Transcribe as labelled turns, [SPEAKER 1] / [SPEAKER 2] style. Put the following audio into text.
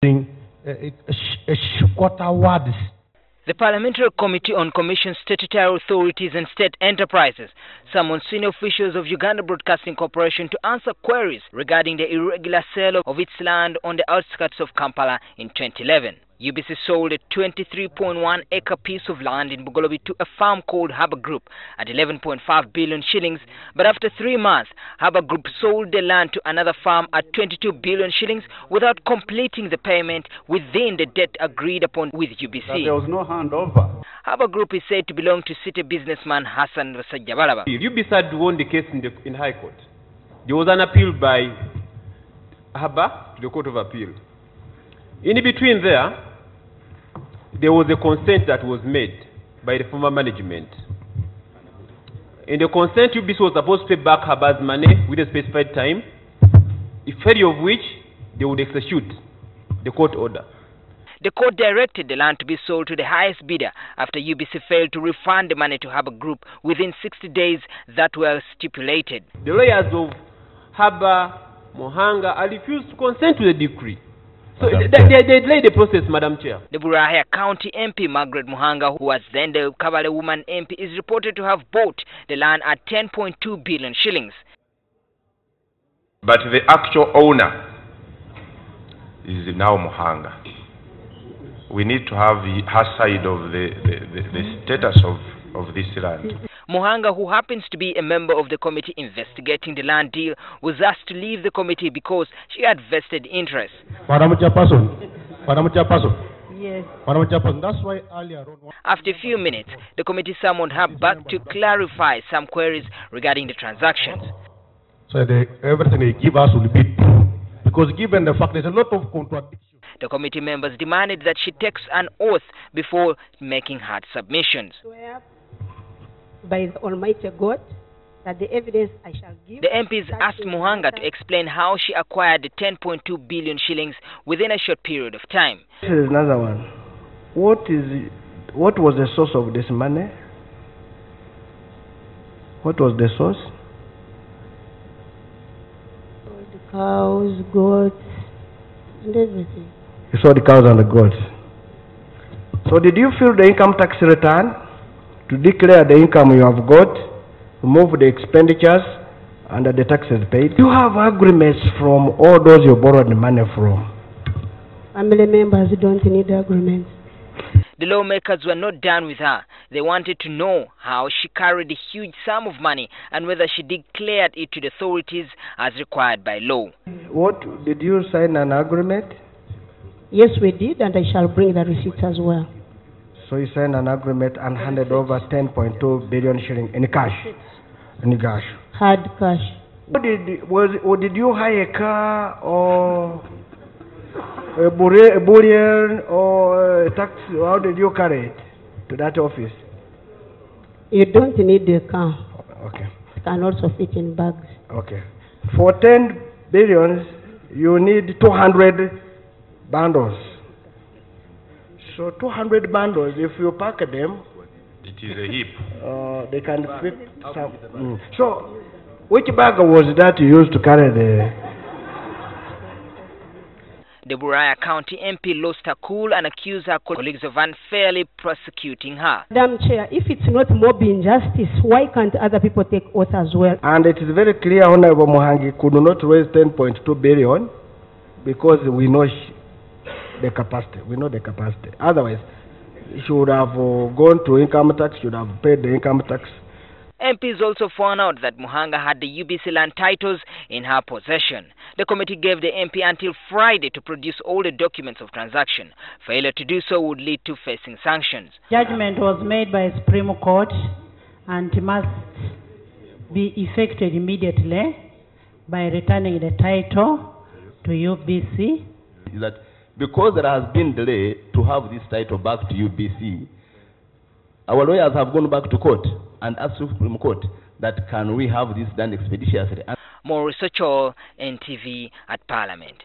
[SPEAKER 1] The Parliamentary Committee on Commission Statutory Authorities and State Enterprises summoned senior officials of Uganda Broadcasting Corporation to answer queries regarding the irregular sale of its land on the outskirts of Kampala in 2011. UBC sold a 23.1-acre piece of land in Bugolobi to a firm called Harbour Group at 11.5 billion shillings, but after 3 months, Harbour Group sold the land to another firm at 22 billion shillings without completing the payment within the date agreed upon with UBC.
[SPEAKER 2] There was no handover.
[SPEAKER 1] Harbour Group is said to belong to city businessman Hassan Rasajabalaba.
[SPEAKER 3] UBC had won the case in High Court. There was an appeal by Harbour to the Court of Appeal. In between there was a consent that was made by the former management. In the consent, UBC was supposed to pay back Harbour's money with a specified time, in failure of which they would execute the court order.
[SPEAKER 1] The court directed the land to be sold to the highest bidder after UBC failed to refund the money to Harbour Group within 60 days that were stipulated.
[SPEAKER 3] The lawyers of Margaret Muhanga refused to consent to the decree. So they delayed the process, Madam Chair.
[SPEAKER 1] The Burahya County MP, Margaret Muhanga, who was then the Kabale woman MP, is reported to have bought the land at 10.2 billion shillings.
[SPEAKER 4] But the actual owner is now Muhanga. We need to have her side of the status of this land.
[SPEAKER 1] Muhanga, who happens to be a member of the committee investigating the land deal, was asked to leave the committee because she had vested interest.
[SPEAKER 5] Madam Chairperson.
[SPEAKER 6] Yes.
[SPEAKER 5] Madam Chairperson, that's why earlier on...
[SPEAKER 1] After a few minutes, the committee summoned her back to clarify some queries regarding the transactions.
[SPEAKER 5] So everything they give us will be true, because given the fact there's a lot of contradictions.
[SPEAKER 1] The committee members demanded that she takes an oath before making hard submissions.
[SPEAKER 6] By the Almighty God, that the evidence I shall give...
[SPEAKER 1] The MPs asked Muhanga to explain how she acquired the 10.2 billion shillings within a short period of time.
[SPEAKER 7] This is another one. What was the source of this money? What was the source?
[SPEAKER 6] The cows, goats, and everything.
[SPEAKER 7] You saw the cows and the goats. So did you fill the income tax return to declare the income you have got, remove the expenditures, and the taxes paid? You have agreements from all those you borrowed the money from.
[SPEAKER 6] Family members don't need agreements.
[SPEAKER 1] The lawmakers were not done with her. They wanted to know how she carried a huge sum of money and whether she declared it to the authorities as required by law.
[SPEAKER 7] What, did you sign an agreement?
[SPEAKER 6] Yes, we did, and I shall bring the receipts as well.
[SPEAKER 7] So you signed an agreement and handed over 10.2 billion shillings in cash? In cash?
[SPEAKER 6] Hard cash.
[SPEAKER 7] Did you hire a car or a bullion or a taxi? How did you carry it to that office?
[SPEAKER 6] You don't need a car.
[SPEAKER 7] Okay.
[SPEAKER 6] It can also fit in bags.
[SPEAKER 7] Okay. For 10 billions, you need 200 bundles. So 200 bundles, if you pack them,
[SPEAKER 4] it is a heap.
[SPEAKER 7] They can fit some. So, which bag was that you used to carry
[SPEAKER 1] The Burahya County MP lost her cool and accused her colleagues of unfairly prosecuting her.
[SPEAKER 6] Madam Chair, if it's not mob injustice, why can't other people take oath as well? And
[SPEAKER 7] it is very clear Honorable Muhangi could not raise 10.2 billion because we know the capacity. We know the capacity. Otherwise, she would have gone to income tax, should have paid the income tax.
[SPEAKER 1] MPs also found out that Muhanga had the UBC land titles in her possession. The committee gave the MP until Friday to produce all the documents of transaction. Failure to do so would lead to facing sanctions.
[SPEAKER 8] Judgment was made by Supreme Court and must be effected immediately by returning the title to UBC.
[SPEAKER 9] That because there has been delay to have this title back to UBC, our lawyers have gone back to court and asked Supreme Court that can we have this done expeditiously.
[SPEAKER 1] More research all NTV at Parliament.